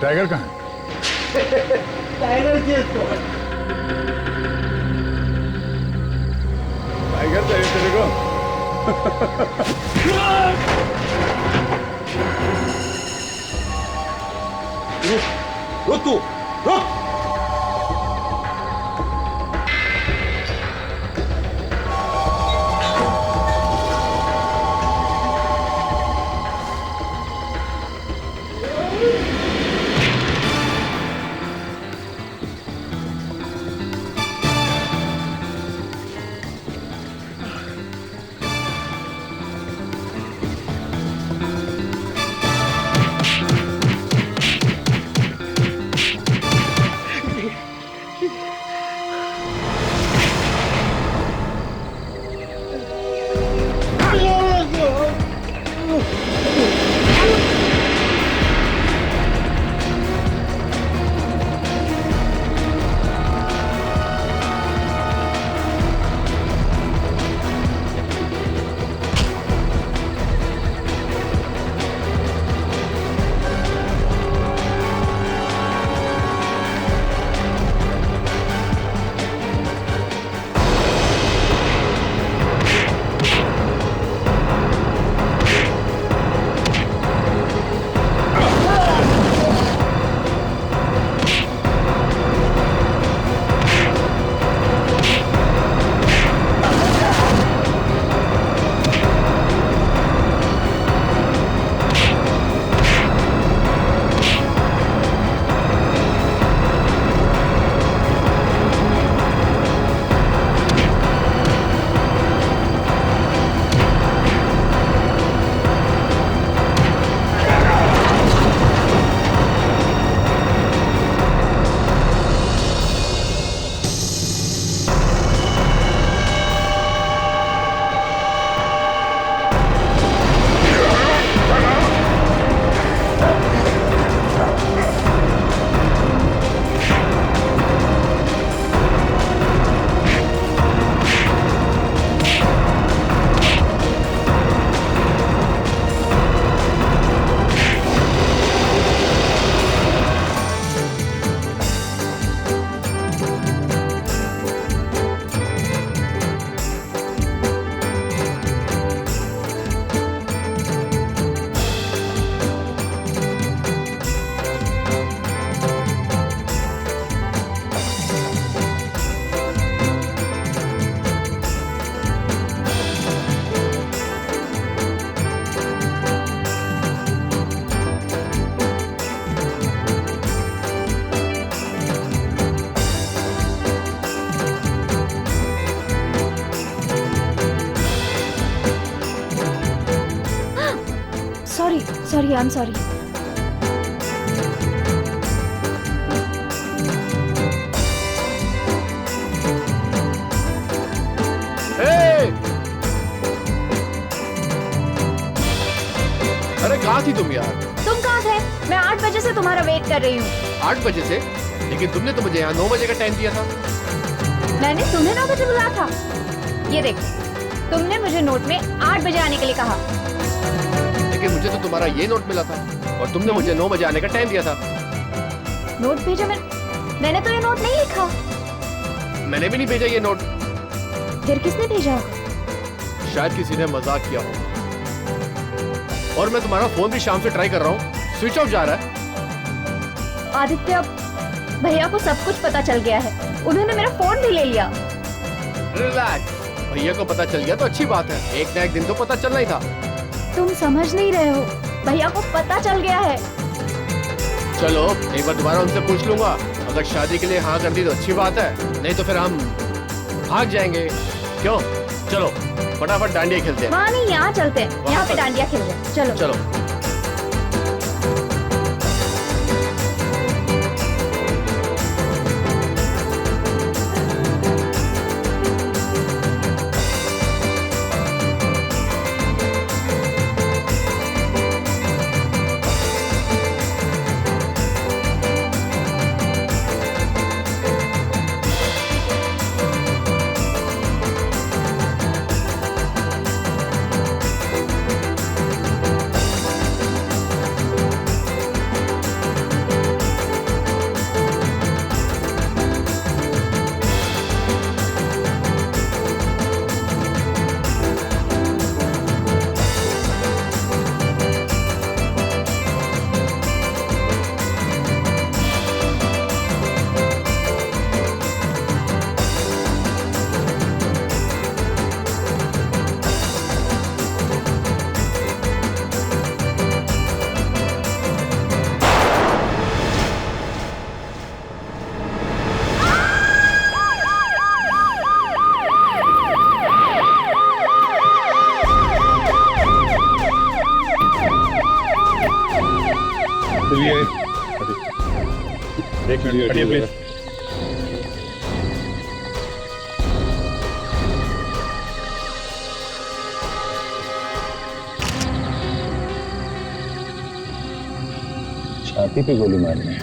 Tiger कहाँ है? Tiger किसको? टाइगर चाहिए तेरे को? रुक तू, रुक। Sorry, I am sorry. अरे कहाँ थी तुम यार? तुम कहाँ थे? मैं 8 बजे से तुम्हारा वेट कर रही हूँ। 8 बजे से? लेकिन तुमने तो मुझे यहाँ 9 बजे का टाइम दिया था। मैंने तुम्हें 9 बजे बुलाया था। ये देख, तुमने मुझे नोट में 8 बजे आने के लिए कहा। लेकिन मुझे तो तुम्हारा ये नोट मिला था और तुमने मुझे 9 बजे आने का टाइम दिया था। नोट भेजा? मैंने तो ये नोट नहीं लिखा। मैंने भी नहीं भेजा ये नोट। फिर किसने भेजा? शायद किसी ने मजाक किया हो। और मैं तुम्हारा फोन भी शाम से ट्राई कर रहा हूँ, स्विच ऑफ जा रहा है। आदित्य, भैया को सब कुछ पता चल गया है। उन्होंने मेरा फोन भी ले लिया। रिलैक्स, भैया को पता चल गया तो अच्छी बात है। एक ना एक दिन तो पता चलना ही था। तुम समझ नहीं रहे हो, भैया को पता चल गया है। चलो एक बार दोबारा उनसे पूछ लूंगा। अगर शादी के लिए हाँ कर दी तो अच्छी बात है, नहीं तो फिर हम भाग जाएंगे। क्यों? चलो फटाफट डांडिया खेलते हैं। वहाँ नहीं, यहाँ चलते हैं। यहाँ पे डांडिया खेल रहे हैं। चलो चलो। हटिए प्लीज। छाती पे गोली मारने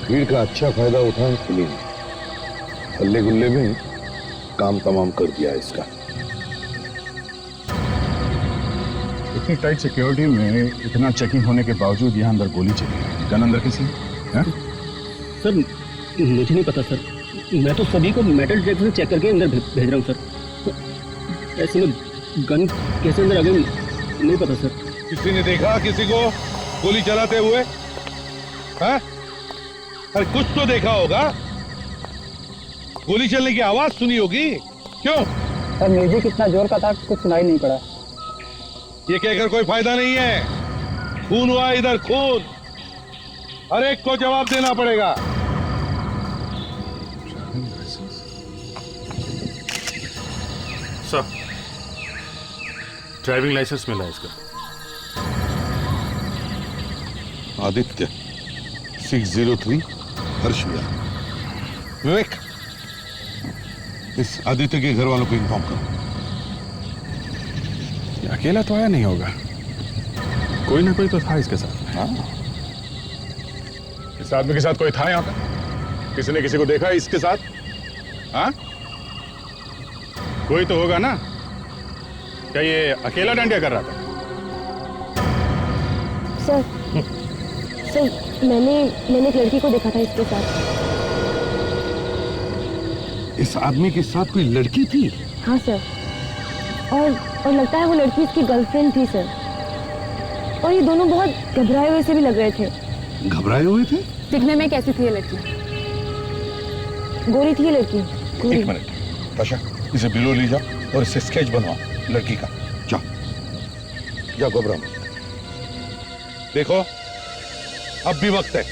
भीड़ का अच्छा फायदा उठाए पुलिस ने। हल्ले गुल्ले में काम तमाम कर दिया इसका। इतनी टाइट सिक्योरिटी में इतना चेकिंग होने के बावजूद यहाँ अंदर गोली चली। गन अंदर किसी है? सर मुझे नहीं पता सर, मैं तो सभी को मेटल डिटेक्टर से चेक करके अंदर भेज रहा हूँ सर। ऐसे में गन कैसे अंदर आ गई नहीं पता सर। किसी ने देखा किसी को गोली चलाते हुए? हाँ? अरे कुछ तो देखा होगा, गोली चलने की आवाज सुनी होगी। क्यों? सर म्यूजिक इतना जोर का था कुछ सुनाई नहीं पड़ा। ये कहकर कोई फायदा नहीं है, खून हुआ इधर खून, हर एक को जवाब देना पड़ेगा। सर ड्राइविंग लाइसेंस मिला है इसका। आदित्य 603 हर्ष विहार। विवेक, इस आदित्य के घर वालों को इन्फॉर्म करो। अकेला तो आया नहीं होगा, कोई ना कोई तो था इसके साथ। हाँ, इस आदमी के साथ कोई था यहाँ पे? किसी ने किसी को देखा इसके साथ? हाँ? कोई तो होगा ना। क्या ये अकेला डांडिया कर रहा था? सर मैंने एक लड़की को देखा था इसके साथ। इस आदमी के साथ कोई लड़की थी? हाँ सर, और लगता है वो लड़की इसकी गर्लफ्रेंड थी सर। और ये दोनों बहुत घबराए हुए से भी लग रहे थे। घबराए हुए थे? दिखने में कैसी थी ये लड़की? गोरी थी ये लड़की, गोरी। एक मिनट ताशा, इसे बिलो ले जाओ और इससे स्केच बनवाओ लड़की का। जाओ घबरा मत। देखो अब भी वक्त है,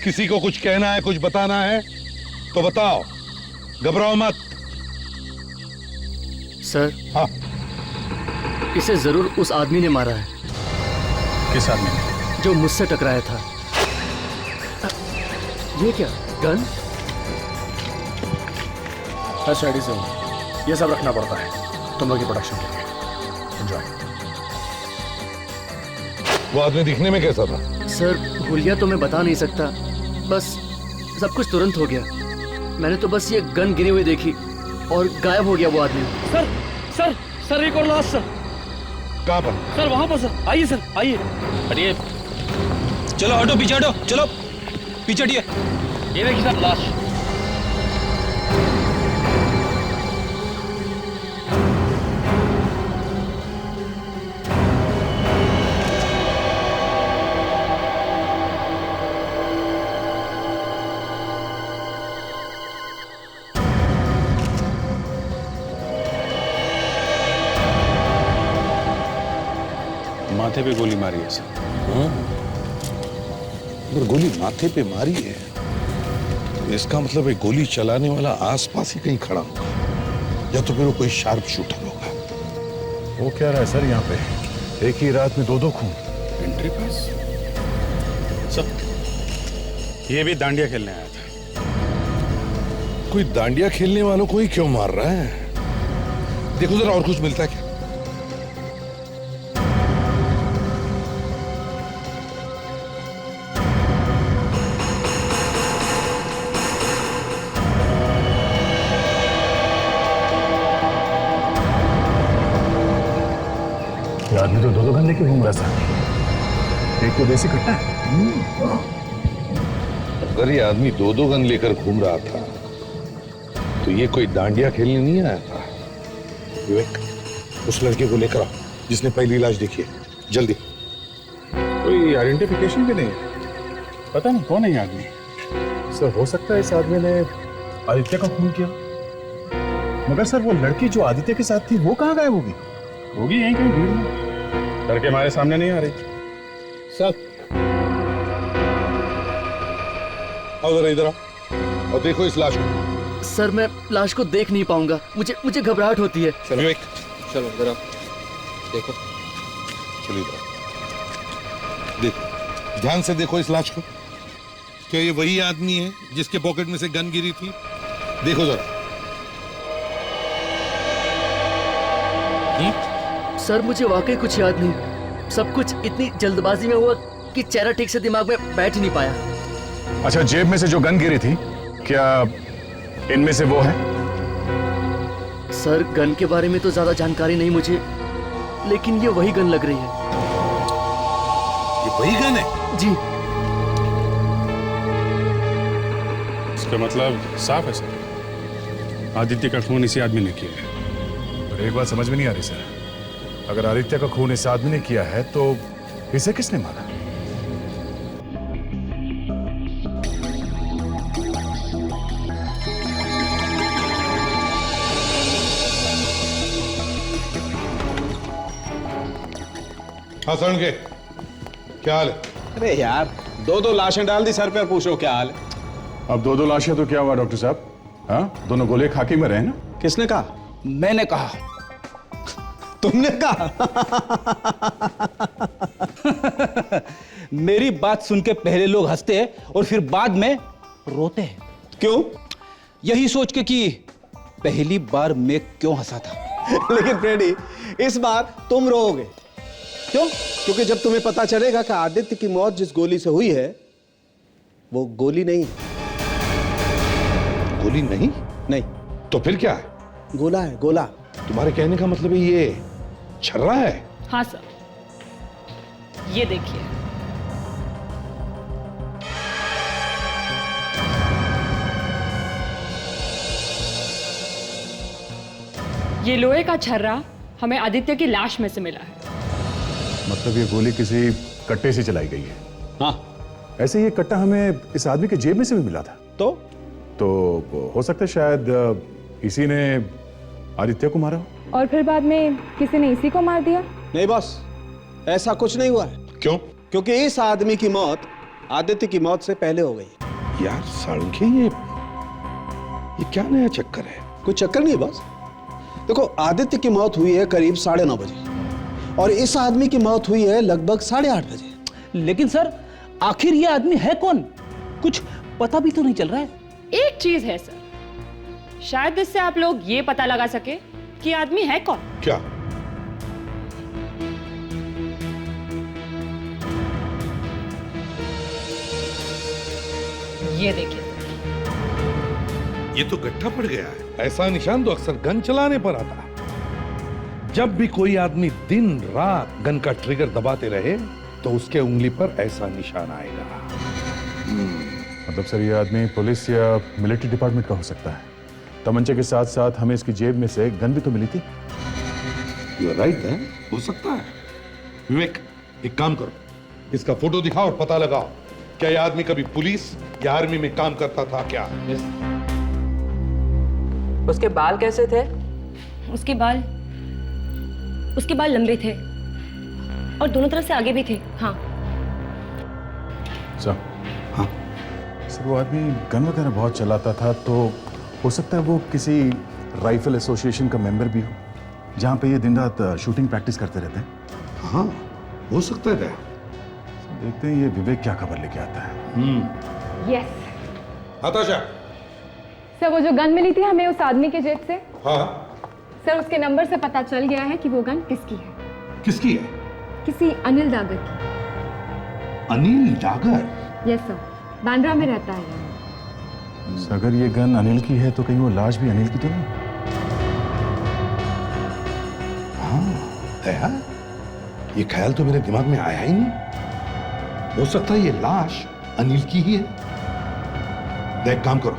किसी को कुछ कहना है कुछ बताना है तो बताओ, घबराओ मत। सर हाँ, इसे जरूर उस आदमी ने मारा है किस आदमी ने? जो मुझसे टकराया था। ये क्या गन? फर्स्ट आईडी से ये सब रखना पड़ता है तुम लोग की प्रोडक्शन के लिए। एंजॉय। वो आदमी दिखने में कैसा था? सर हुलिया तो मैं बता नहीं सकता, बस सब कुछ तुरंत हो गया। मैंने तो बस ये गन गिरी हुई देखी और गायब हो गया वो आदमी। सर सर सर एक और लाश सर। कहाँ पर? सर वहां पर सर, आइए सर आइए। हटिए। चलो हटो, पीछे हटो, चलो पीछे हटिए। ये देखिए सर लाश। माथे पे गोली मारी है सर। अगर गोली माथे पे मारी है तो इसका मतलब है गोली चलाने वाला आसपास ही कहीं खड़ा होगा, या तो फिर वो कोई शार्प शूटर होगा। वो क्या रहा है सर यहाँ पे, एक ही रात में दो खून। एंट्री पास। सर ये भी दांडिया खेलने आया था। कोई दांडिया खेलने वालों को ही क्यों मार रहा है? देखो जरा और कुछ मिलता है क्या? आदमी तो दो गन लेके घूम रहा था, एक तो देसी कट्टा है। अगर ये आदमी दो गन लेकर घूम रहा था तो ये कोई डांडिया खेलने नहीं आया था। विवेक, उस लड़के को लेकर आओ जिसने पहली लाश देखी है, जल्दी। कोई आइडेंटिफिकेशन भी नहीं है, पता नहीं कौन है ये आदमी। सर हो सकता है इस आदमी ने आदित्य का खून किया, मगर सर वो लड़की जो आदित्य के साथ थी वो कहाँ गायब होगी? होगी यहीं कहीं भीड़ में, डर के हमारे सामने नहीं आ रही। सर आओ जरा इधर आओ और देखो इस लाश को। सर मैं लाश को देख नहीं पाऊंगा, मुझे घबराहट होती है। विवेक चलो जरा देखो। चलिए इधर देखो, ध्यान से देखो इस लाश को। क्या ये वही आदमी है जिसके पॉकेट में से गन गिरी थी? देखो जरा। सर मुझे वाकई कुछ याद नहीं, सब कुछ इतनी जल्दबाजी में हुआ कि चेहरा ठीक से दिमाग में बैठ ही नहीं पाया। अच्छा, जेब में से जो गन गिरी थी, क्या इनमें से वो है? सर गन के बारे में तो ज्यादा जानकारी नहीं मुझे, लेकिन ये वही गन लग रही है। ये वही गन है? जी। इसका मतलब साफ है सर, आदित्य का खून इसी आदमी ने किया है। पर एक बात समझ में नहीं आ रही सर, अगर आदित्य का खून इस आदमी ने किया है तो इसे किसने मारा? हाँ सरण के, क्या हाल है? अरे यार, दो लाशें डाल दी सर पे, पूछो क्या हाल है। अब दो लाशें तो क्या हुआ डॉक्टर साहब? हाँ, दोनों गोले खा के मरे हैं ना? किसने कहा? मैंने कहा। तुमने कहा? मेरी बात सुन के पहले लोग हंसते हैं और फिर बाद में रोते हैं। क्यों? यही सोच के कि पहली बार मैं क्यों हंसा था। लेकिन फ्रेडी, इस बार तुम रोओगे। क्यों? क्योंकि जब तुम्हें पता चलेगा कि आदित्य की मौत जिस गोली से हुई है वो गोली नहीं। गोली नहीं? नहीं। तो फिर क्या है? गोला है, गोला। तुम्हारे कहने का मतलब है ये छर्रा है? हाँ सर, ये देखिए। ये लोहे का छर्रा हमें आदित्य की लाश में से मिला है। मतलब ये गोली किसी कट्टे से चलाई गई है? हाँ। ऐसे ये कट्टा हमें इस आदमी के जेब में से भी मिला था। तो हो सकता है शायद इसी ने आदित्य को मारा हो। और फिर बाद में किसी ने इसी को मार दिया। नहीं बॉस, ऐसा कुछ नहीं हुआ है। क्यों? क्योंकि इस आदमी की मौत आदित्य की मौत से पहले हो गई। यार साळुंखे, ये क्या नया चक्कर है? कोई चक्कर नहीं है बॉस। देखो, आदित्य की मौत हुई है करीब 9:30 बजे और इस आदमी की मौत हुई है लगभग 8:30 बजे। लेकिन सर, आखिर ये आदमी है कौन? कुछ पता भी तो नहीं चल रहा है। एक चीज है सर, शायद इससे आप लोग ये पता लगा सके कि आदमी है कौन। क्या? ये देखिए, ये तो गड्ढा पड़ गया है। ऐसा निशान तो अक्सर गन चलाने पर आता है। जब भी कोई आदमी दिन रात गन का ट्रिगर दबाते रहे तो उसके उंगली पर ऐसा निशान आएगा। मतलब सर, ये आदमी पुलिस या मिलिट्री डिपार्टमेंट का हो सकता है। तमंचे के साथ साथ हमें इसकी जेब में से गन भी तो मिली थी। यू आर राइट, हो सकता है। विवेक, एक काम करो, इसका फोटो दिखाओ और पता लगाओ क्या यह आदमी कभी पुलिस या आर्मी में काम करता था क्या? उसके बाल कैसे थे? उसके बाल लंबे थे और दोनों तरफ से आगे भी थे। हाँ सर। हाँ सर, वो आदमी गन वगैरह बहुत चलाता था, तो हो सकता है वो किसी राइफल एसोसिएशन का मेंबर भी हो, जहाँ पे ये दिन रात शूटिंग प्रैक्टिस करते रहते हैं। हाँ, हो सकता है। देखते हैं ये विवेक क्या खबर लेके आता है। यस हताशा। सर, वो जो गन मिली थी हमें उस आदमी के जेब से, हाँ सर उसके नंबर से पता चल गया है कि वो गन किसकी है। किसकी है? किसी अनिल डागर की। अनिल डागर? यस सर, बांद्रा में रहता है। अगर ये गन अनिल की है तो कहीं वो लाश भी अनिल की तो नहीं? हाँ दया, ये ख्याल तो मेरे दिमाग में आया ही नहीं। हो सकता है ये लाश अनिल की ही है। देख, काम करो,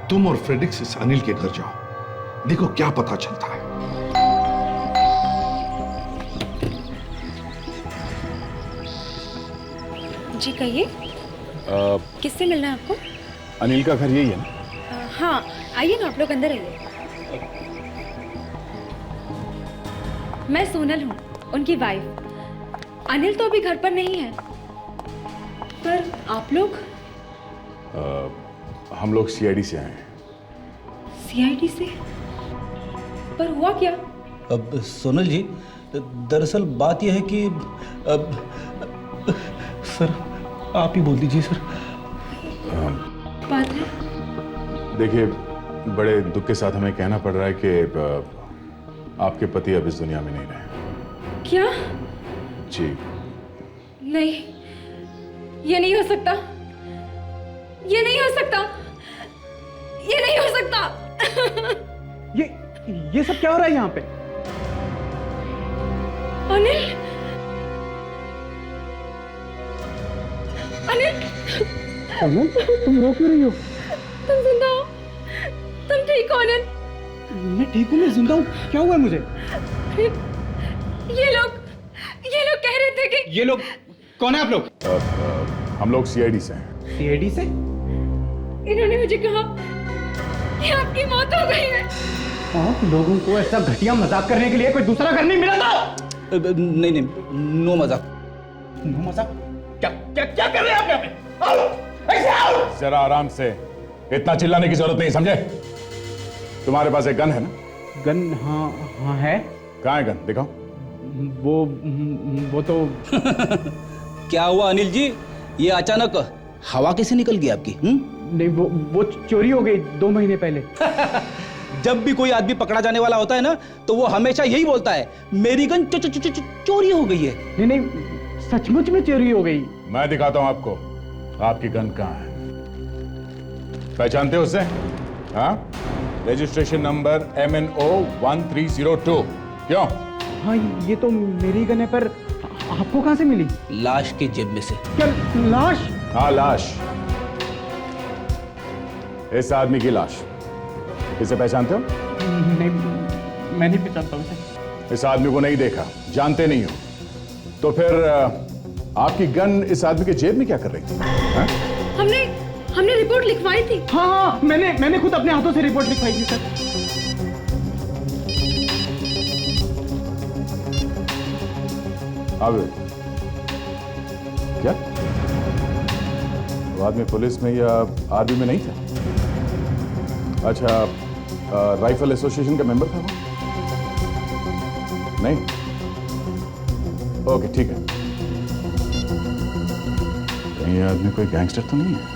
तुम और फ्रेडिक्स इस अनिल के घर जाओ, देखो क्या पता चलता है। जी कहिए, किससे मिलना है आपको? अनिल का घर यही है ना? हाँ, आइए ना, आप लोग अंदर आइए। मैं सोनल हूँ, उनकी वाइफ। अनिल तो अभी घर पर नहीं है, पर आप लोग? हम लोग सीआईडी से आए हैं। सीआईडी से? पर हुआ क्या? अब सोनल जी, दरअसल बात यह है कि अब सर आप ही बोल दीजिए सर। देखिए, बड़े दुख के साथ हमें कहना पड़ रहा है कि आपके पति अब इस दुनिया में नहीं रहे। क्या? जी। नहीं, ये नहीं हो सकता, ये नहीं हो सकता, ये नहीं हो सकता। ये सब क्या हो रहा है यहाँ पे? अनिल, अनिल, अनिल, तुम रो क्यों रही हो? तुम जिंदा हो? तुम ठीक हो अनिल? मैं ठीक हूँ, मैं जिंदा हूँ। क्या हुआ है मुझे? ये लोग कह रहे थे कि ये लोग कौन है आप लोग? हम लोग सीआईडी से हैं। सीआईडी से? इन्होंने मुझे कहा कि आपकी मौत हो गई है। आप लोगों को ऐसा घटिया मजाक करने के लिए कोई दूसरा घर नहीं मिला था? नहीं, नो मजाक। नो मजाक? क्या कर रहे हैं आप यहाँ पे? आओ, ऐसे आओ। जरा आराम से, इतना चिल्लाने की जरूरत नहीं, समझे? तुम्हारे पास एक गन है ना? गन? हाँ है। कहाँ है गन? दिखाओ। वो तो क्या हुआ अनिल जी? ये अचानक हवा कैसे निकल गई आपकी? नहीं, वो चोरी हो गई 2 महीने पहले। जब भी कोई आदमी पकड़ा जाने वाला होता है ना, तो वो हमेशा यही बोलता है, मेरी गन चोरी हो गई है। नहीं, सचमुच में चोरी हो गई। मैं दिखाता हूं आपको, आपकी गन कहाँ है। पहचानते हो उसे? हाँ, रजिस्ट्रेशन नंबर MNO 1302। क्यों? हाँ, ये तो मेरी गन है, पर आपको कहाँ से मिली? लाश के जेब में से। क्या लाश? हाँ, लाश। इस आदमी की लाश। इसे पहचानते हो? नहीं, मैं नहीं पहचानता उसे। इस आदमी को नहीं देखा, जानते नहीं हो, तो फिर आपकी गन इस आदमी के जेब में क्या कर रही थी? हाँ? हमने रिपोर्ट लिखवाई थी। हाँ, मैंने खुद अपने हाथों से रिपोर्ट लिखवाई थी सर। अब क्या वो आदमी पुलिस में या आर्मी में नहीं था? अच्छा, राइफल एसोसिएशन का मेंबर था वो? नहीं? ओके, ठीक है। कहीं ये आदमी कोई गैंगस्टर तो नहीं है?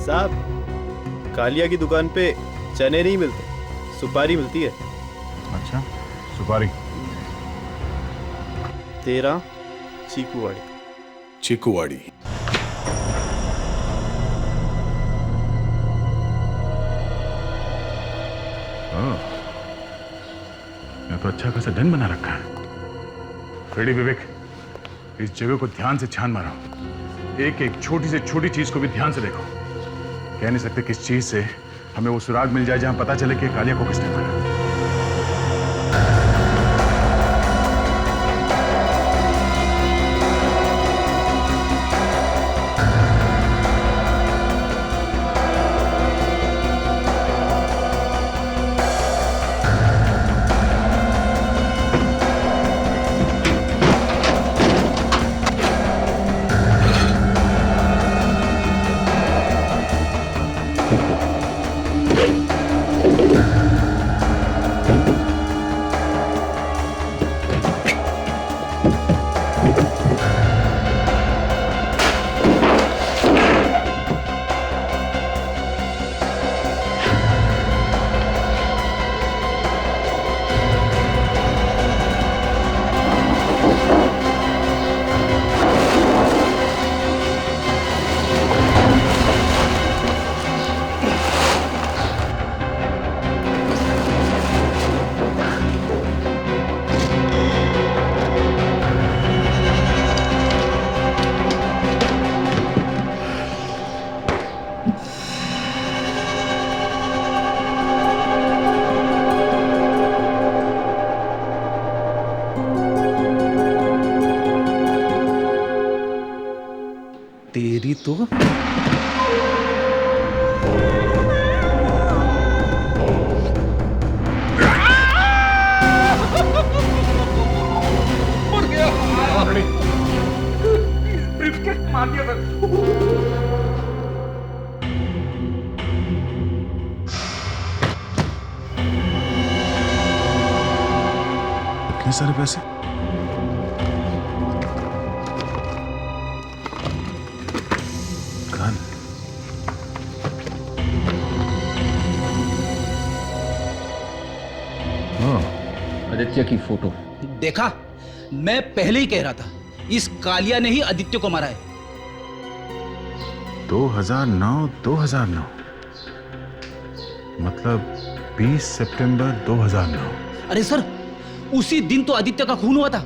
साहब, कालिया की दुकान पे चने नहीं मिलते, सुपारी मिलती है। अच्छा, सुपारी। 13 चीकूवाड़ी। चीकूवाड़ी। यहाँ तो अच्छा खासा डन बना रखा है। रेडी विवेक, इस जगह को ध्यान से छान मारो। एक एक छोटी से छोटी चीज को भी ध्यान से देखो। कह नहीं सकते किस चीज से हमें वो सुराग मिल जाए जहां पता चले कि कालिया को किसने मारा। तेरी तो मार दिया इतने सारे पैसे? गन। आदित्य की फोटो देखा, मैं पहले ही कह रहा था, इस कालिया ने ही आदित्य को मारा है। 2009 मतलब 20 सितंबर 2009। अरे सर, उसी दिन तो आदित्य का खून हुआ था।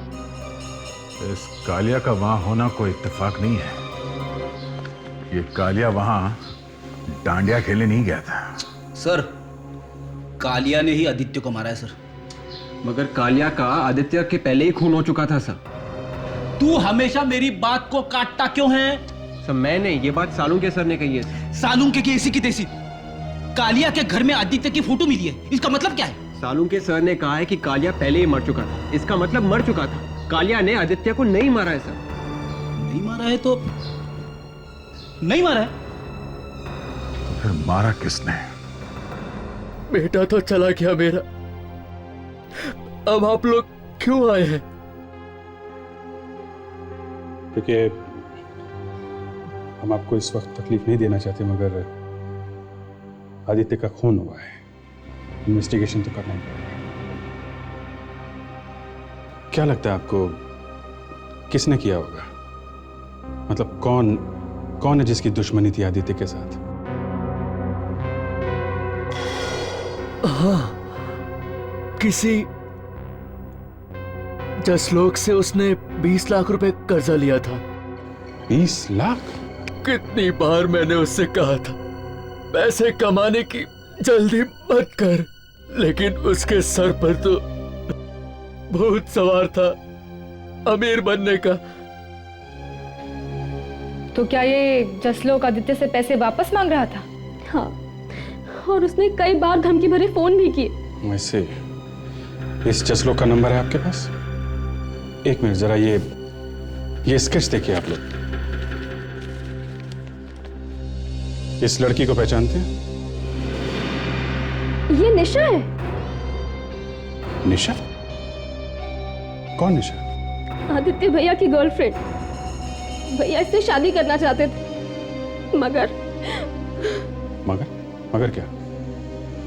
इस कालिया का वहां होना कोई इत्तेफाक नहीं है। ये कालिया वहां डांडिया खेलने नहीं गया था। सर, कालिया ने ही आदित्य को मारा है सर। मगर कालिया का आदित्य के पहले ही खून हो चुका था सर। तू हमेशा मेरी बात को काटता क्यों है? सर मैंने ये बात सालुंके सर ने कही है। सालुंके की ऐसी की तैसी। कालिया के घर में आदित्य की फोटो मिली है, इसका मतलब क्या है? सालुंके सर ने कहा है कि कालिया पहले ही मर चुका था। इसका मतलब मर चुका था। कालिया ने आदित्य को नहीं मारा है सर। नहीं मारा है तो नहीं मारा है। तो फिर मारा किसने? बेटा तो चला गया मेरा, अब आप लोग क्यों आए हैं? क्योंकि हम आपको इस वक्त तकलीफ नहीं देना चाहते, मगर आदित्य का खून हुआ है, इन्वेस्टिगेशन तो करना ही पड़ेगा। क्या लगता है आपको, किसने किया होगा? मतलब कौन है जिसकी दुश्मनी थी आदित्य के साथ? हाँ, किसी जसलोक से उसने 20 लाख रुपए कर्जा लिया था। 20 लाख? कितनी बार मैंने उससे कहा था पैसे कमाने की जल्दी मत कर, लेकिन उसके सर पर तो भूत सवार था अमीर बनने का। तो क्या ये जसलोक आदित्य से पैसे वापस मांग रहा था? हाँ, और उसने कई बार धमकी भरे फोन भी किए। वैसे इस जसलोक का नंबर है आपके पास? एक मिनट जरा ये स्केच देखिए आप लोग। इस लड़की को पहचानते हैं? ये निशा है। निशा? कौन निशा? आदित्य भैया की गर्लफ्रेंड। भैया इससे शादी करना चाहते थे, मगर क्या?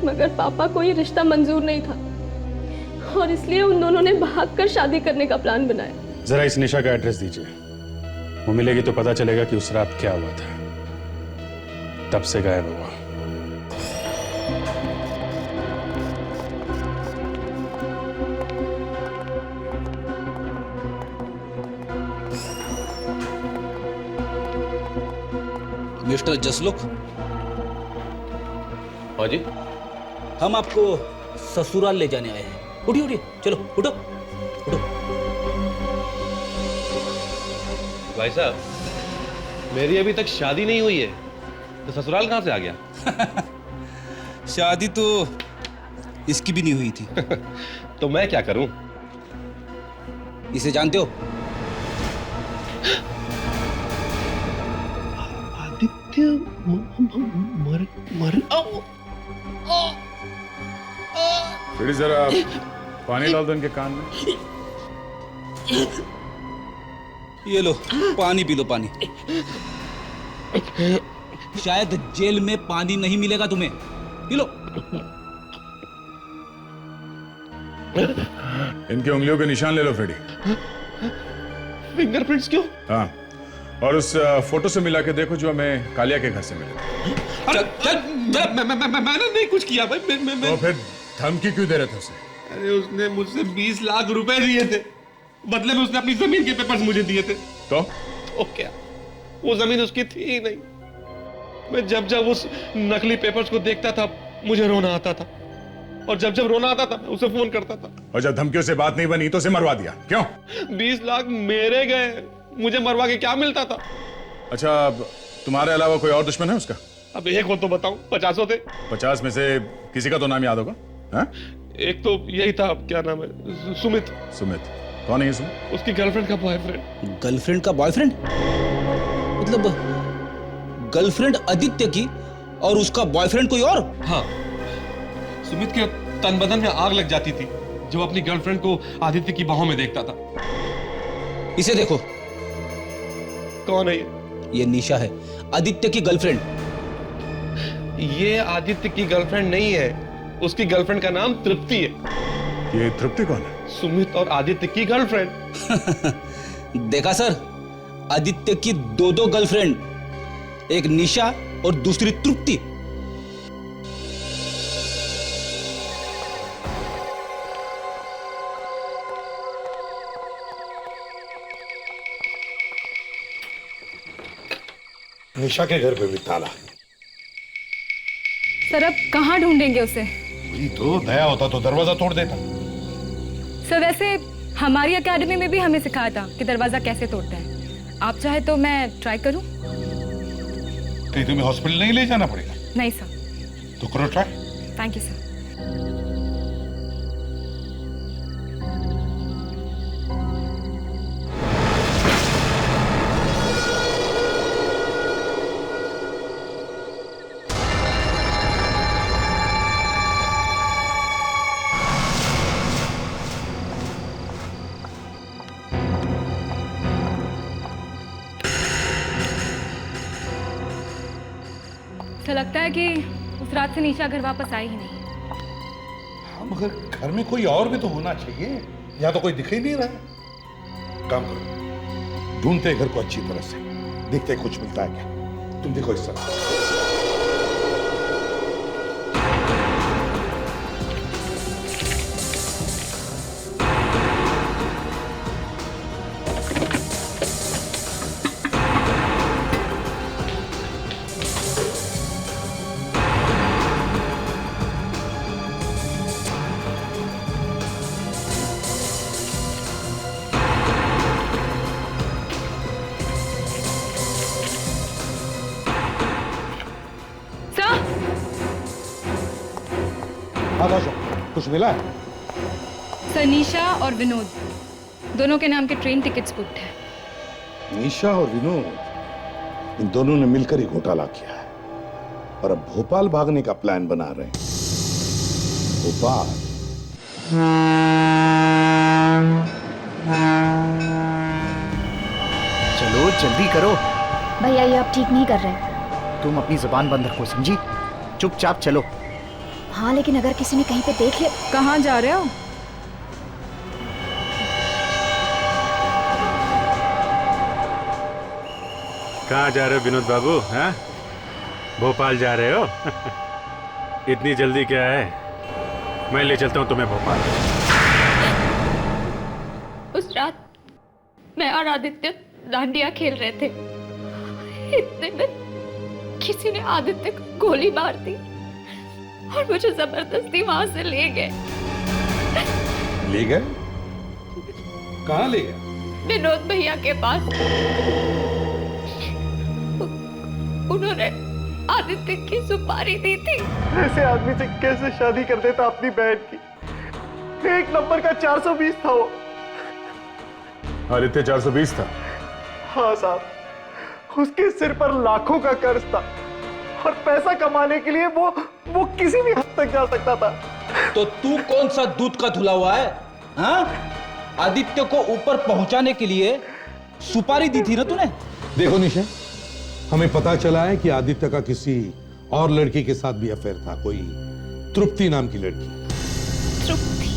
मगर पापा को ये रिश्ता मंजूर नहीं था और इसलिए उन दोनों ने भागकर शादी करने का प्लान बनाया। जरा इस निशा का एड्रेस दीजिए, वो मिलेगी तो पता चलेगा कि उस रात क्या हुआ था, तब से गायब हुआ। मिस्टर जसलोक, हाँ जी, हम आपको ससुराल ले जाने आए हैं। उठिए उठिए, चलो उठो उठो। भाई साहब, मेरी अभी तक शादी नहीं हुई है, तो ससुराल कहां से आ गया? शादी तो इसकी भी नहीं हुई थी। तो मैं क्या करूं? इसे जानते हो? आदित्य मर फिर जरा पानी डाल दो इनके कान में। ये लो पानी पी लो, पानी। शायद जेल में पानी नहीं मिलेगा तुम्हें, पी लो। इनके उंगलियों के निशान ले लो फ्रेडी। फिंगरप्रिंट्स क्यों? हाँ, और उस फोटो से मिला के देखो जो हमें कालिया के घर से मिला। मैंने नहीं कुछ किया भाई। तो फिर धमकी क्यों दे रहे थे उसे? अरे उसने मुझसे 20 लाख रुपए दिए थे, बदले में उसने अपनी जमीन के पेपर्स मुझे दिए थे। तो क्या वो जमीन उसकी थी ही नहीं। मैं जब जब उस नकली पेपर्स को देखता था मुझे रोना आता था, और जब जब रोना आता था मैं उसे फोन करता था। और जब धमकियों से बात नहीं बनी तो उसे मरवा दिया। क्यों? 20 लाख मेरे गए, मुझे मरवा के क्या मिलता था? अच्छा, अब तुम्हारे अलावा कोई और दुश्मन है उसका? अब एक हो तो बताऊं, 50 थे। 50 में से किसी का तो नाम याद होगा? हाँ? एक तो यही था, क्या नाम है, सुमित। सुमित कौन है ये सुमित? उसकी गर्लफ्रेंड का बॉयफ्रेंड। गर्लफ्रेंड का बॉयफ्रेंड? मतलब गर्लफ्रेंड आदित्य की और उसका बॉयफ्रेंड कोई और? हाँ, सुमित के तन बदन में आग लग जाती थी जब अपनी गर्लफ्रेंड को आदित्य की बाहों में देखता था। इसे देखो। कौन है ये निशा है, आदित्य की गर्लफ्रेंड। ये आदित्य की गर्लफ्रेंड नहीं है, उसकी गर्लफ्रेंड का नाम तृप्ति है। ये तृप्ति कौन है? सुमित और आदित्य की गर्लफ्रेंड। देखा सर, आदित्य की दो गर्लफ्रेंड, एक निशा और दूसरी तृप्ति। निशा के घर पे भी ताला। सर अब कहाँ ढूंढेंगे उसे? वही तो, दया होता तो दरवाजा तोड़ देता। सर वैसे हमारी एकेडमी में भी हमें सिखाया था कि दरवाजा कैसे तोड़ते हैं। आप चाहे तो मैं ट्राई करूं? कहीं तुम्हें हॉस्पिटल नहीं ले जाना पड़ेगा? नहीं सर। तो करो ट्राई। Thank you sir. तो लगता है कि उस रात से निशा घर वापस आई ही नहीं। हाँ, मगर घर में कोई और भी तो होना चाहिए, या तो कोई दिख ही नहीं रहा। काम करो, ढूंढते घर को अच्छी तरह से, देखते कुछ मिलता है क्या। तुम देखो इस तरह। कुछ मिला है? सर निशा और विनोद दोनों के नाम के ट्रेन टिकट्स बुक्ड है। निशा और विनोद, इन दोनों ने मिलकर ही घोटाला किया है और अब भोपाल भागने का प्लान बना रहे हैं। भोपाल। चलो जल्दी करो। भैया ये आप ठीक नहीं कर रहे। तुम अपनी जुबान बंद रखो, समझी? चुपचाप चलो। हाँ लेकिन अगर किसी ने कहीं पे देख लिया। कहाँ जा रहे हो? कहाँ जा रहे हो विनोद बाबू? हाँ, भोपाल जा रहे हो? इतनी जल्दी क्या है? मैं ले चलता हूँ तुम्हें भोपाल। उस रात मैं और आदित्य डांडिया खेल रहे थे, इतने में किसी ने आदित्य को गोली मार दी और मुझे जबरदस्ती वहां से ले गए। ले गए? कहाँ ले गए? विनोद भैया के पास। उन्होंने आदित्य की सुपारी दी थी। ऐसे आदमी से कैसे शादी कर देता अपनी बहन की? एक नंबर का 420 था वो। आदित्य 420 था? हाँ साहब, उसके सिर पर लाखों का कर्ज था और पैसा कमाने के लिए वो किसी भी हद तक जा सकता था। तो तू कौन सा दूध का धुला हुआ है? हाँ? आदित्य को ऊपर पहुंचाने के लिए सुपारी दी थी ना तूने? देखो निशा, हमें पता चला है कि आदित्य का किसी और लड़की के साथ भी अफेयर था, कोई तृप्ति नाम की लड़की। तृप्ति?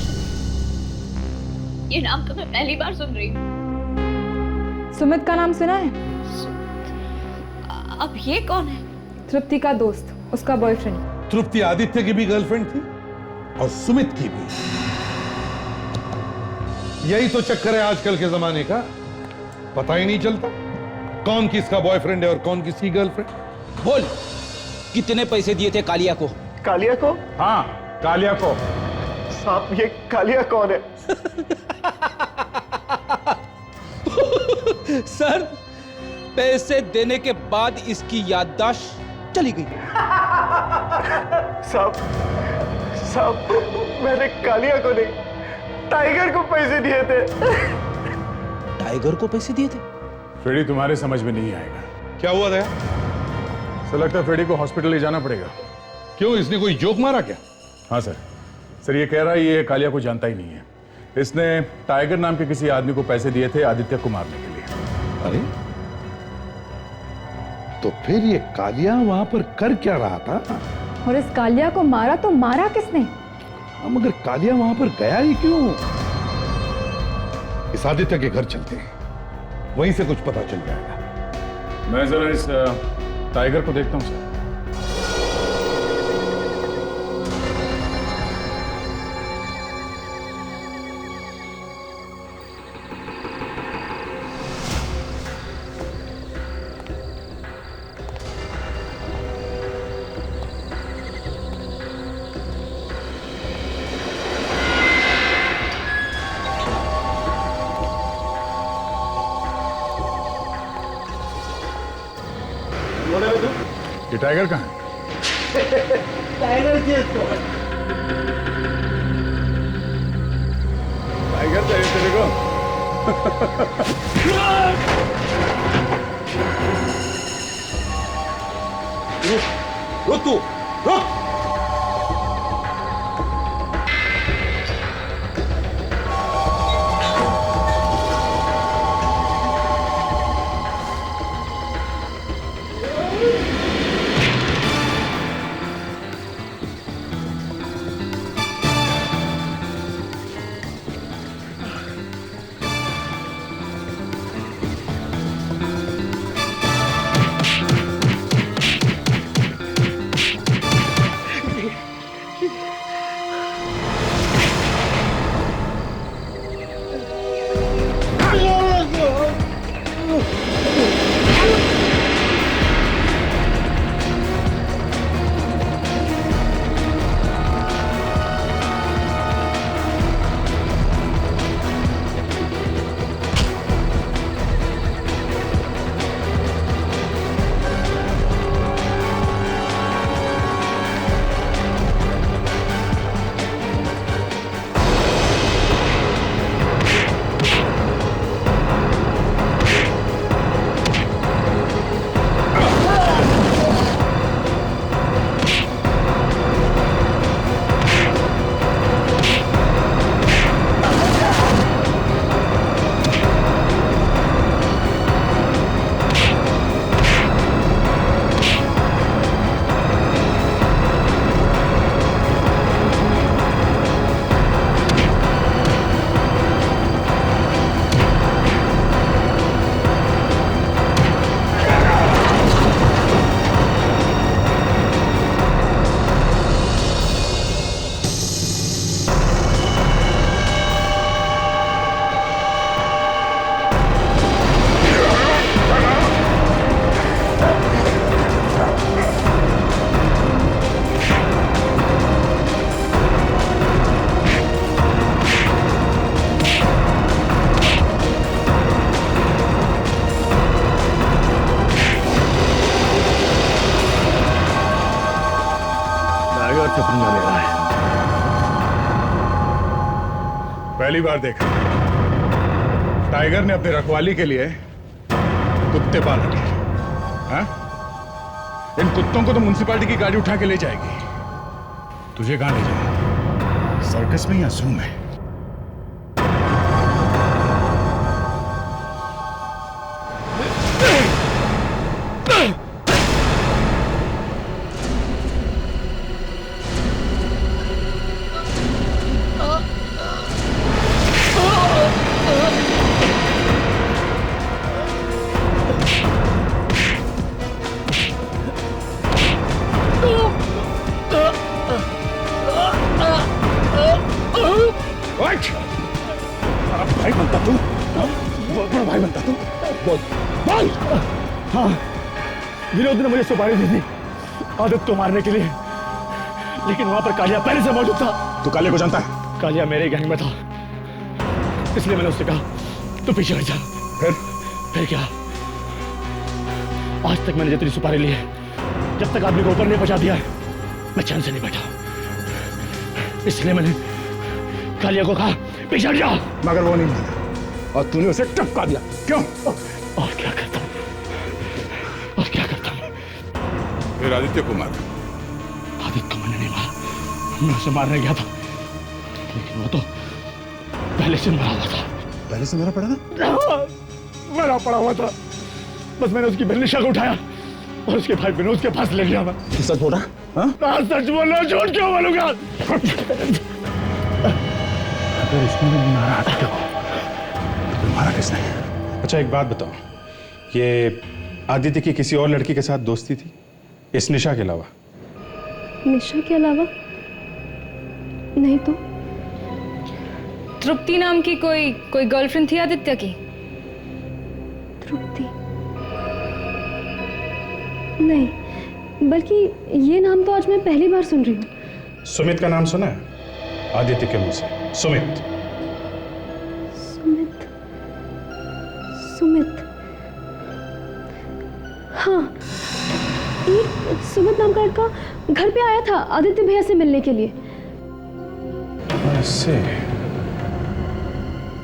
ये नाम तो मैं पहली बार सुन रही हूँ। सुमित का नाम सुना है? अब ये कौन है? तृप्ति का दोस्त, उसका बॉयफ्रेंड। तृप्ति आदित्य की भी गर्लफ्रेंड थी और सुमित की भी। यही तो चक्कर है आजकल के जमाने का, पता ही नहीं चलता कौन किसका बॉयफ्रेंड है और कौन किसकी गर्लफ्रेंड। बोल, कितने पैसे दिए थे कालिया को? कालिया को? हाँ, कालिया को। साहब ये कालिया कौन है? सर, पैसे देने के बाद इसकी याददाश्त चली गई। साहब मैंने कालिया को नहीं, टाइगर को पैसे दिए थे। टाइगर को पैसे दिए थे? फ्रेडी तुम्हारे समझ में नहीं आएगा। क्या हुआ दया? सर लगता है फ्रेडी को हॉस्पिटल ले जाना पड़ेगा। क्यों, इसने कोई जोक मारा क्या? हाँ सर, सर ये कह रहा है ये कालिया को जानता ही नहीं है। इसने टाइगर नाम के किसी आदमी को पैसे दिए थे आदित्य को मारने के लिए। अरे तो फिर ये कालिया वहां पर कर क्या रहा था? और इस कालिया को मारा तो मारा किसने? मगर कालिया वहां पर गया ही क्यों? इस आदित्य के घर चलते हैं, वहीं से कुछ पता चल जाएगा। मैं जरा इस टाइगर को देखता हूं सर। ये टाइगर कहाँ है? टाइगर जी इसको। टाइगर चाहिए तेरे को? रुक तू, रुक। पहली बार देखा टाइगर ने अपने रखवाली के लिए कुत्ते पाल रखे। हाँ? इन कुत्तों को तो म्युनिसिपैलिटी की गाड़ी उठा के ले जाएगी। तुझे कहां ले जाए? सर्कस में या जू में? भाई बनता तू? बहुत बड़ा भाई बनता तू? बोल। हाँ, विनोद ने मुझे सुपारी दी थी आदित्य को मारने के लिए, लेकिन वहां पर कालिया पहले से मौजूद था। तू कालिया को जानता है? कालिया मेरे गैंग में था, इसलिए मैंने उससे कहा तू पीछे हट जा। फिर क्या? आज तक मैंने जितनी सुपारी ली है, जब तक आदमी को ऊपर नहीं पहुंचा दिया है, मैं चैन से नहीं बैठा। इसलिए मैंने कालिया को कहा पीछे हट जा, मगर वो नहीं माना और तूने उसे टपका दिया। क्यों? और क्या करता हूं? और क्या करता हूं? फिर आदित्य को मारा। आदित्य को मैंने नहीं मारा, मैं उसे मारने गया था, लेकिन वो तो पहले से मरा हुआ था। पहले से मरा पड़ा था? मरा पड़ा हुआ था। बस मैंने उसकी बहनिशा को उठाया और उसके भाई विनोद के पास ले गया मैं। सच बोल रहा? हाँ? सच बोल रहा, झूठ क्यों बोलूंगा? अगर इसने भी मारा था तो मारा किसने? अच्छा एक बात बताओ, ये आदित्य की किसी और लड़की के साथ दोस्ती थी इस निशा के अलावा? निशा के अलावा नहीं तो। तृप्ति नाम की कोई गर्लफ्रेंड थी आदित्य की? तृप्ति नहीं, बल्कि ये नाम तो आज मैं पहली बार सुन रही हूँ। सुमित का नाम सुना है? आदित्य के मुंह से सुमित। सुमित सुमित हाँ, एक सुमित नाम का लड़का घर पे आया था आदित्य भैया से मिलने के लिए। ऐसे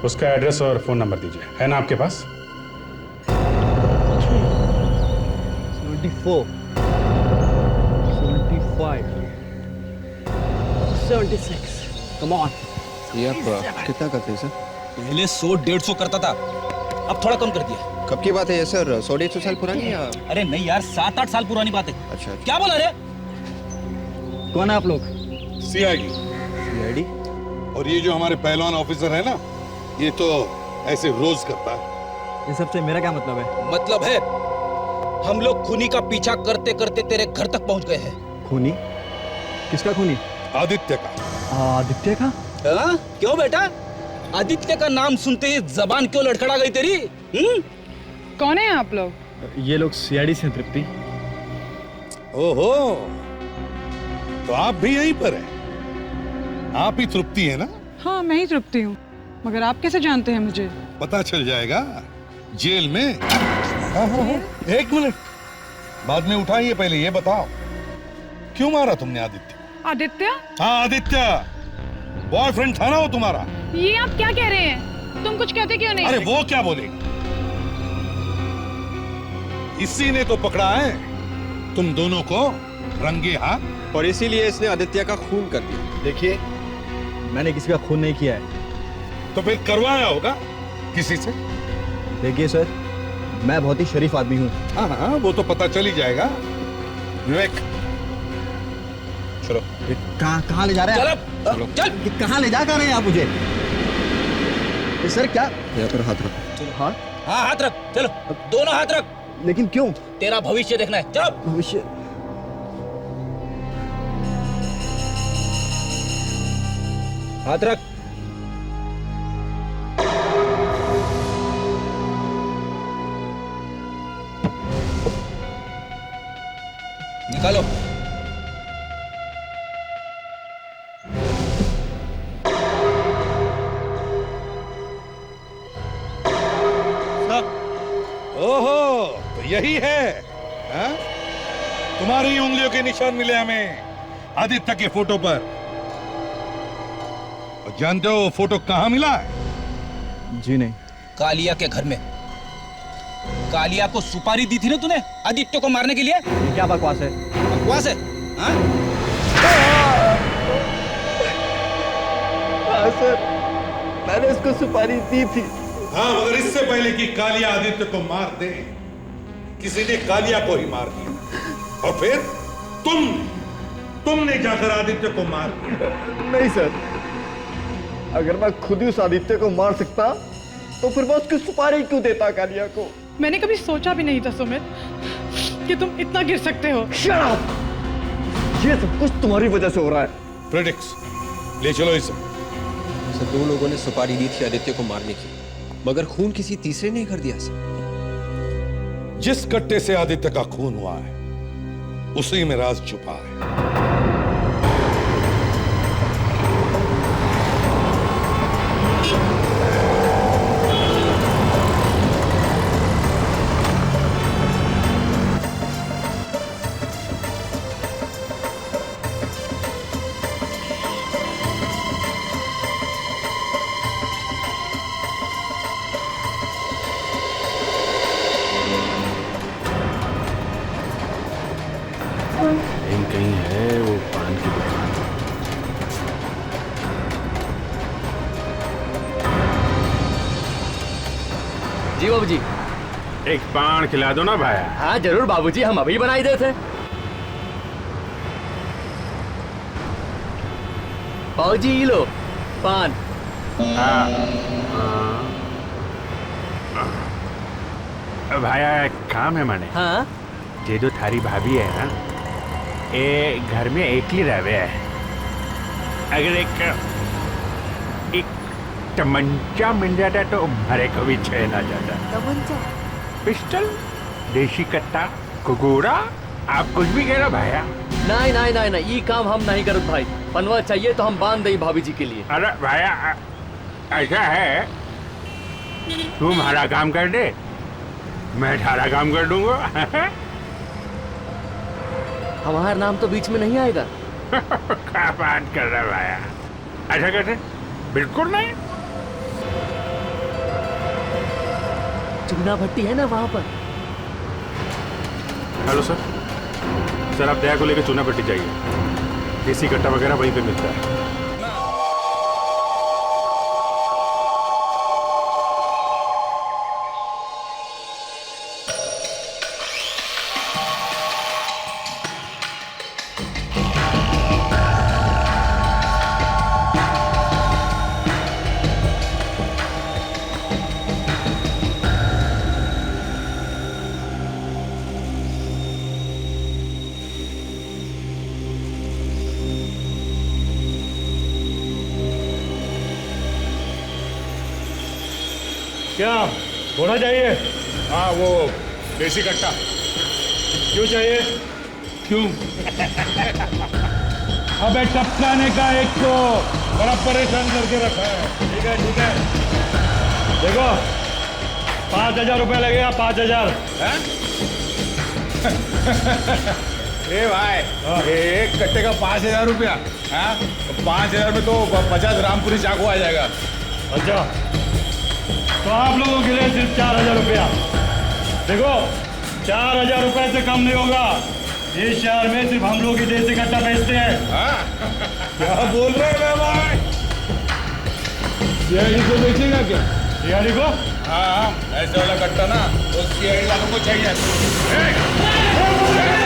उसका एड्रेस और फोन नंबर दीजिए, है ना आपके पास? 74 75 76 कम ऑन। ये आप कितना करते हैं सर? पहले 100-150 करता था, अब थोड़ा कम कर दिया। कब की बात है ये सर? 100-150 साल पुरानी या? अरे नहीं यार, 7-8 साल पुरानी बात है। अच्छा क्या बोला रे? कौन है आप लोग? सीआईडी। सीआईडी? और ये जो हमारे पहलवान ऑफिसर है ना, ये तो ऐसे रोज करता है। इन सबसे मेरा क्या मतलब है? मतलब है हम लोग खूनी का पीछा करते करते तेरे घर तक पहुंच गए हैं। खूनी? किसका खूनी? आदित्य का। आदित्य का? हाँ? क्यों बेटा? आदित्य का नाम सुनते ही जबान क्यों लड़खड़ा गई तेरी? कौन है आप लोग? ये लोग सीआईडी से तृप्ति। ओहो, तो आप भी यहीं पर हैं? आप ही तृप्ति है ना? हाँ मैं ही तृप्ति हूँ, मगर आप कैसे जानते हैं मुझे? पता चल जाएगा जेल में। हाँ, एक मिनट, बाद में उठाइए, पहले ये बताओ क्यों मारा तुमने आदित्य? आदित्य? हाँ आदित्य, बॉयफ्रेंड था ना वो तुम्हारा? ये आप क्या कह रहे हैं? तुम कुछ कहते क्यों नहीं? अरे वो क्या बोलेगी, इसी ने तो पकड़ा है तुम दोनों को रंगे हाथ, और इसीलिए इसने आदित्य का खून कर दिया। देखिए, मैंने किसी का खून नहीं किया है। तो फिर करवाया होगा किसी से? देखिए सर, मैं बहुत ही शरीफ आदमी हूँ। हाँ हाँ, वो तो पता चल ही जाएगा। विवेक चलो। कहाँ ले जा रहे हैं? चलो चल। कहाँ ले जा रहे हैं आप मुझे? सर क्या? यहाँ पर हाथ रखो। चलो हाँ हाँ हाथ रख, चलो दोनों हाथ रख। लेकिन क्यों? तेरा भविष्य देखना है, चलो। भविष्य? हाथ रख। निकालो। ओहो, तो यही है हा? तुम्हारी उंगलियों के निशान मिले हमें आदित्य के फोटो पर। और जानते हो फोटो कहाँ मिला है? जी नहीं। कालिया के घर में। कालिया को सुपारी दी थी ना तूने आदित्य को मारने के लिए? ये क्या बकवास है? बकवास है? हाँ? हाँ सर, मैंने उसको सुपारी दी थी। हाँ, मगर इससे पहले कि कालिया आदित्य को मार दे, किसी ने कालिया को ही मार दिया। और फिर तुमने जाकर आदित्य को मार दिया। नहीं सर, अगर मैं खुद ही उस आदित्य को मार सकता तो फिर मैं उसकी सुपारी क्यों देता कालिया को? मैंने कभी सोचा भी नहीं था सुमित कि तुम इतना गिर सकते हो। Shut up! ये सब कुछ तुम्हारी वजह से हो रहा है। प्रेडिक्स, ले चलो इसे। सर, दो लोगों ने सुपारी दी थी आदित्य को मारने की, मगर खून किसी तीसरे ने कर दिया सर। जिस कट्टे से आदित्य का खून हुआ है उसी में राज छुपा है। कहीं है जी बाबूजी। एक पान खिला दो ना भाया। हाँ जरूर बाबूजी, हम अभी बनाई दे थे। बाबूजी ये लो पान। भाया एक काम है माने। हाँ ये जो थारी भाभी है ना, ये घर में एक ही रहे है। अगर एक तमंचा मिल जाता तो भरे को भी चैन आ जाता। तमंचा, पिस्टल, देशी कट्टा, कुकुरा, आप कुछ भी कह रहे भाया। नहीं नहीं नहीं नहीं, ये काम हम नहीं करत भाई। पनवा चाहिए तो हम बांध दई भाभी जी के लिए। अरे भाया ऐसा है, तू हमारा काम कर दे, मैं सारा काम कर दूंगा। हमारा नाम तो बीच में नहीं आएगा। क्या बात कर रहा है भाया, ऐसा कैसे? बिल्कुल नहीं। चूना भट्टी है ना वहां पर। हेलो सर, सर आप दया को लेकर चूना भट्टी चाहिए, देसी कट्टा वगैरह वहीं पे मिलता है। क्या घोड़ा चाहिए? हाँ वो देसी कट्टा। क्यों चाहिए? क्यों? अबे टपकाने का एक तो बड़ा परेशान करके रखा है। ठीक है ठीक है, देखो 5,000 रुपया लगेगा। 5,000। ए भाई, एक कट्टे का 5,000 रुपया? 5,000 में तो 50 रामपुरी चाकू आ जाएगा। अच्छा, तो आप लोगों के लिए सिर्फ 4,000 रुपया। देखो 4,000 रुपए से कम नहीं होगा। इस शहर में सिर्फ हम लोग ही देसी कट्टा बेचते हैं। क्या बोल रहे हैं भाई? सीआईडी को बेचेगा क्या? सीआईडी को? हाँ, ऐसे वाला कट्टा ना वो सीआईडी वालों को चाहिए।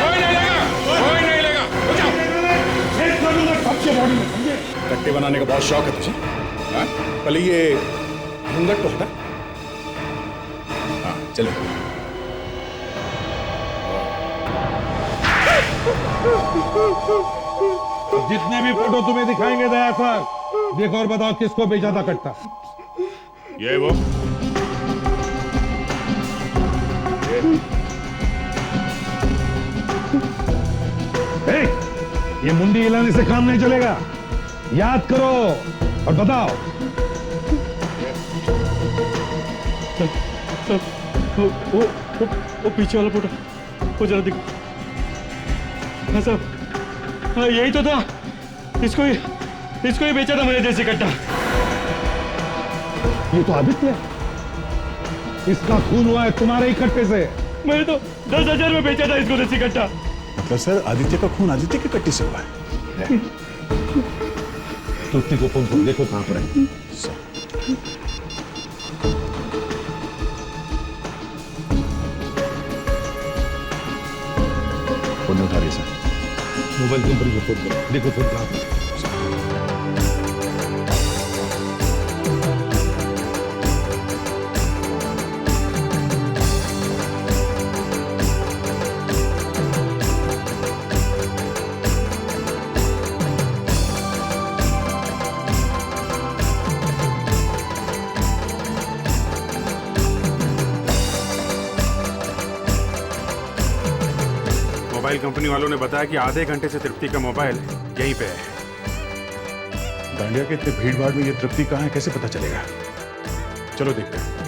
कोई नहीं लेगा, कोई नहीं लेगा। कट्टे बनाने का बहुत शौक है तुझे? पहले ये घूंघट तो हटा। हाँ चलो। जितने भी फोटो तुम्हें दिखाएंगे दया सर, देखो और बताओ किसको बेचा था कट्टा। ये वो ये मुंडी हिलाने से काम नहीं चलेगा। याद करो और बताओ। वो पीछे वाला फोटो वो जरा दिखो। हाँ साहब, हाँ यही तो था। इसको ही बेचा था मैंने देसी कट्टा। ये तो आदित्य है, इसका खून हुआ है तुम्हारे ही कट्टे से। मैंने तो 10,000 में बेचा था इसको देसी कट्टा। मतलब सर आदित्य का खून आदित्य के कट्टे से हुआ है? तुत्ती को फोन करो, देखो कहां पर है। फोन उठा रही सर, मोबाइल कंपनी को फोन करो, देखो फोन कहां पर। मोबाइल कंपनी वालों ने बताया कि आधे घंटे से तृप्ति का मोबाइल यहीं पे है। दांडिया के इतने भीड़ भाड़ में ये तृप्ति कहाँ है, कैसे पता चलेगा? चलो देखते हैं।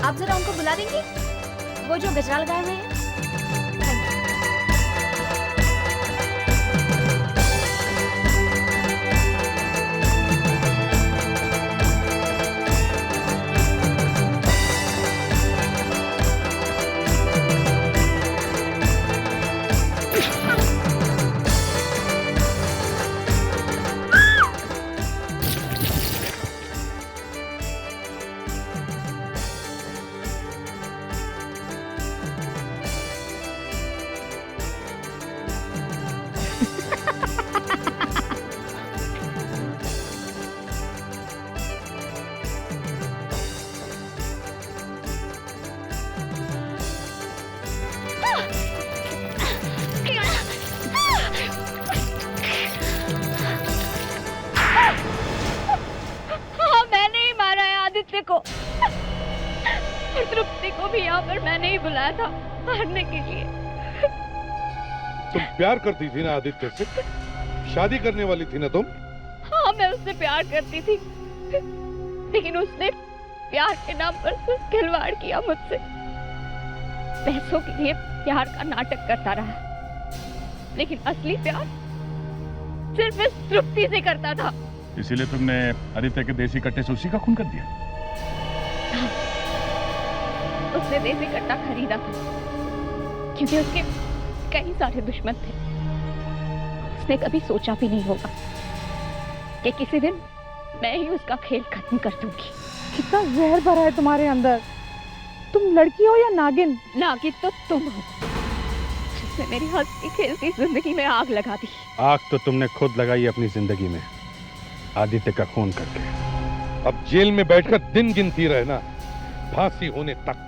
आप जरा उनको बुला देंगे, वो जो गजरा लगाए हुए हैं। को और तृप्ति को भी यहाँ पर मैंने ही बुलाया था मारने के लिए। तुम प्यार करती थी ना आदित्य से? शादी करने वाली थी ना तुम? हाँ, मैं उससे प्यार करती थी, लेकिन उसने प्यार के नाम पर सिर्फ खिलवाड़ किया मुझसे। पैसों के लिए प्यार का नाटक करता रहा, लेकिन असली प्यार सिर्फ इस तृप्ति से करता था। इसीलिए तुमने आदित्य के देसी कट्टे से उसी का खून कर दिया? उसने देसी कट्टा खरीदा था क्योंकि उसके कई सारे दुश्मन थे। उसने कभी सोचा भी नहीं होगा कि किसी दिन मैं ही उसका खेल खत्म कर दूंगी। कितना जहर भरा है तुम्हारे अंदर। तुम लड़की हो या नागिन? नागिन तो तुम हो, जिसने मेरी हंसती खेलती जिंदगी में आग लगा दी। आग तो तुमने खुद लगाई अपनी जिंदगी में, आदित्य का खून करके। अब जेल में बैठकर दिन गिनती रहना, फांसी होने तक।